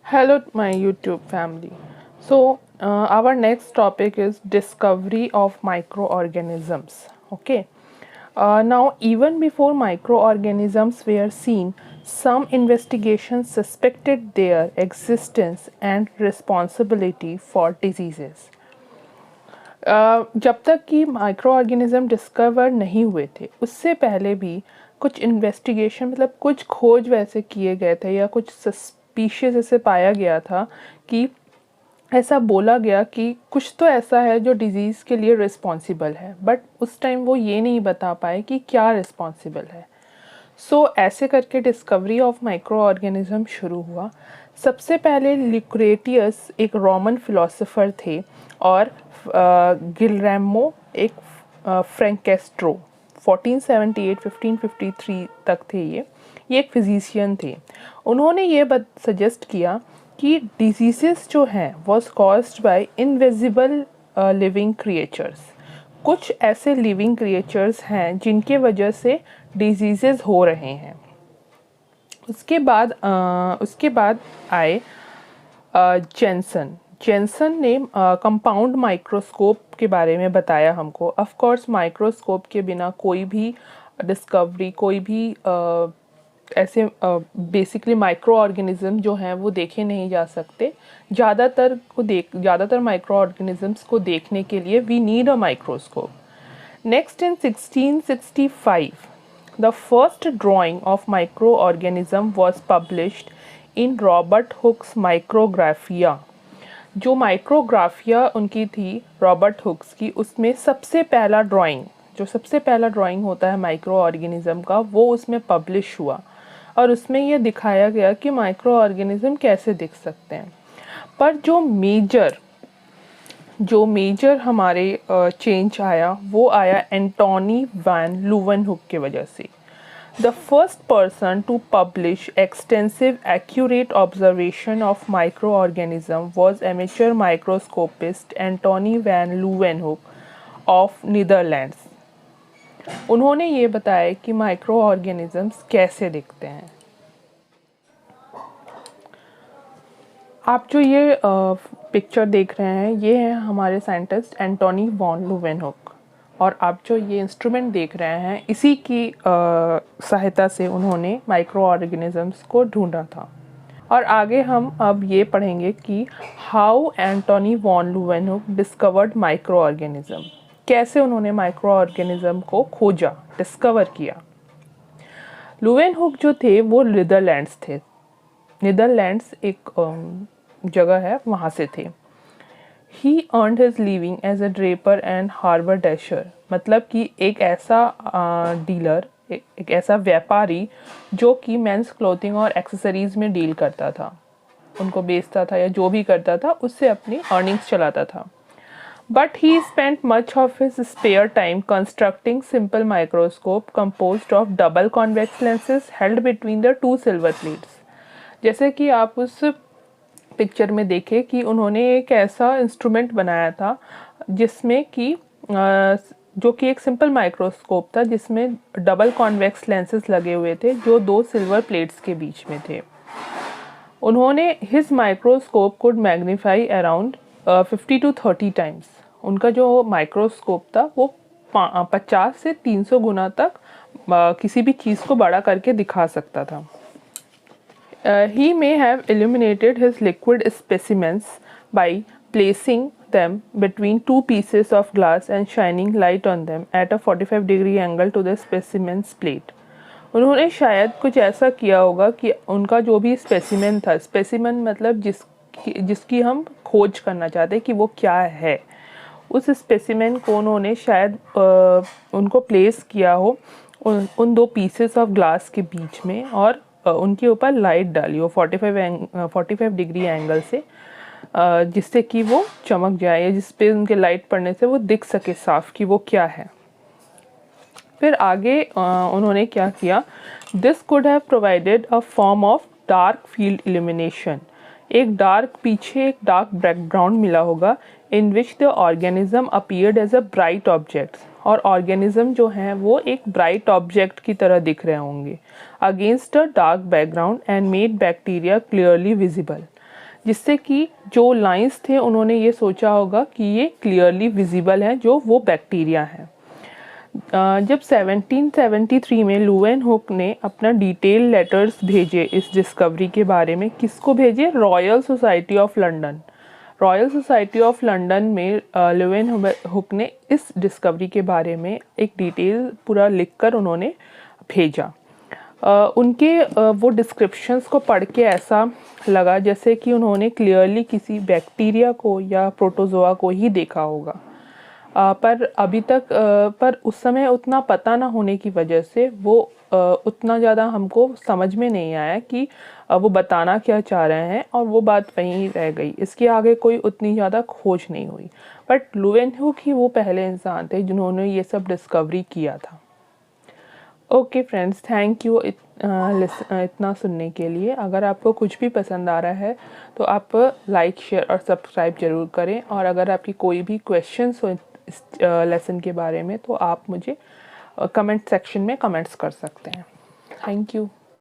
Hello, my YouTube family. Our next topic is discovery of microorganisms. Okay. Now, even before microorganisms were seen, some investigations suspected their existence and responsibility for diseases. जब तक कि micro organism discover नहीं हुए थे उससे पहले भी कुछ इन्वेस्टिगेशन मतलब कुछ खोज वैसे किए गए थे या कुछ सस्पिशियस ऐसे पाया गया था कि ऐसा बोला गया कि कुछ तो ऐसा है जो डिज़ीज़ के लिए रिस्पॉन्सिबल है, बट उस टाइम वो ये नहीं बता पाए कि क्या रिस्पॉन्सिबल है। ऐसे करके डिस्कवरी ऑफ माइक्रो ऑर्गेनिज्म शुरू हुआ। सबसे पहले ल्यूक्रेटियस एक रोमन फिलोसोफर थे और गिलर्मो एक फ्रैंकेस्ट्रो 1478-1553 तक थे। ये एक फिजिशियन थे। उन्होंने ये सजेस्ट किया कि डिजीज़ेस जो हैं was caused by invisible living creatures. कुछ ऐसे लिविंग क्रिएचर्स हैं जिनके वजह से डिजीज़ेस हो रहे हैं। उसके बाद आए जेंसन ने कंपाउंड माइक्रोस्कोप के बारे में बताया हमको। ऑफ कोर्स माइक्रोस्कोप के बिना कोई भी डिस्कवरी कोई भी ऐसे बेसिकली माइक्रो ऑर्गेनिज्म जो हैं वो देखे नहीं जा सकते। ज़्यादातर माइक्रो ऑर्गेनिजम्स को देखने के लिए we need a microscope. Next in 1665 the first drawing of microorganism was published in Robert Hooke's Micrographia. जो माइक्रोग्राफिया उनकी थी रॉबर्ट हुक्स की, उसमें सबसे पहला ड्राइंग होता है माइक्रो ऑर्गेनिज्म का, वो उसमें पब्लिश हुआ और उसमें यह दिखाया गया कि माइक्रो ऑर्गेनिज्म कैसे दिख सकते हैं। पर जो मेजर हमारे चेंज आया वो आया एंटोनी वैन लुवनहुक की वजह से। The first person to publish extensive accurate observation of microorganism was amateur microscopist Antony van Leeuwenhoek of Netherlands. उन्होंने ये बताया कि माइक्रो ऑर्गेनिजम्स कैसे दिखते हैं। आप जो ये पिक्चर देख रहे हैं ये है हमारे साइंटिस्ट एंटोनी वॉन लुवेनहुक, और आप जो ये इंस्ट्रूमेंट देख रहे हैं इसी की सहायता से उन्होंने माइक्रो ऑर्गेनिजम्स को ढूंढा था। और आगे हम अब ये पढ़ेंगे कि how Antonie van Leeuwenhoek discovered microorganism, कैसे उन्होंने माइक्रो ऑर्गेनिज्म को खोजा, डिस्कवर किया। लुवेनहुक जो थे वो नीदरलैंड्स थे। नीदरलैंड्स एक जगह है, वहाँ से थे। He earned his living as a draper and harbor dasher, मतलब कि एक ऐसा डीलर, एक ऐसा व्यापारी जो कि मेंस क्लोथिंग और एक्सेसरीज में डील करता था, उनको बेचता था या जो भी करता था उससे अपनी अर्निंग्स चलाता था। But he spent much of his spare time constructing simple microscope composed of double convex lenses held between the two silver plates। जैसे कि आप उस पिक्चर में देखें कि उन्होंने एक ऐसा इंस्ट्रूमेंट बनाया था जिसमें कि जो कि एक सिंपल माइक्रोस्कोप था जिसमें डबल कॉन्वेक्स लेंसेज लगे हुए थे जो दो सिल्वर प्लेट्स के बीच में थे। उन्होंने his microscope could magnify around 50 to 30 times. उनका जो माइक्रोस्कोप था वो 50 से 300 गुना तक किसी भी चीज़ को बड़ा करके दिखा सकता था। He may have illuminated his liquid specimens by placing them between two pieces of glass and shining light on them at a 45-degree angle to the specimen's plate। उन्होंने शायद कुछ ऐसा किया होगा कि उनका जो भी स्पेसिमेन था, स्पेसिमेन मतलब जिसकी हम खोज करना चाहते हैं कि वो क्या है, उस स्पेसिमेन को उन्होंने शायद उनको प्लेस किया हो उन दो पीसेस ऑफ ग्लास के बीच में और उनके ऊपर लाइट डाली हो 45 डिग्री एंगल से, जिससे कि वो चमक जाए या जिस पे उनके लाइट पड़ने से वो दिख सके साफ कि वो क्या है। फिर आगे उन्होंने क्या किया, this could have provided a form of dark field illumination. एक डार्क बैकग्राउंड मिला होगा in which the organism appeared as a bright object, और ऑर्गेनिज्म जो हैं वो एक ब्राइट ऑब्जेक्ट की तरह दिख रहे होंगे against a dark background and made bacteria clearly visible. जिससे कि जो लाइंस थे उन्होंने ये सोचा होगा कि ये क्लियरली विजिबल है जो वो बैक्टीरिया है। जब 1773 में लुवेनहुक ने अपना डिटेल लेटर्स भेजे इस डिस्कवरी के बारे में, किसको भेजे? Royal society of London. Royal society of London में लुवेनहुक ने इस डिस्कवरी के बारे में एक डिटेल पूरा लिखकर उन्होंने भेजा। उनके वो डिस्क्रिप्शंस को पढ़ के ऐसा लगा जैसे कि उन्होंने क्लियरली किसी बैक्टीरिया को या प्रोटोजोआ को ही देखा होगा। पर अभी तक पर उस समय उतना पता ना होने की वजह से वो उतना ज़्यादा हमको समझ में नहीं आया कि वो बताना क्या चाह रहे हैं, और वो बात वहीं रह गई। इसके आगे कोई उतनी ज़्यादा खोज नहीं हुई। बट लुवेनहुक ही वो पहले इंसान थे जिन्होंने ये सब डिस्कवरी किया था। ओके फ्रेंड्स, थैंक यू इतना सुनने के लिए। अगर आपको कुछ भी पसंद आ रहा है तो आप लाइक, शेयर और सब्सक्राइब ज़रूर करें। और अगर आपकी कोई भी क्वेश्चंस हो इस लेसन के बारे में तो आप मुझे कमेंट सेक्शन में कमेंट्स कर सकते हैं। Thank you.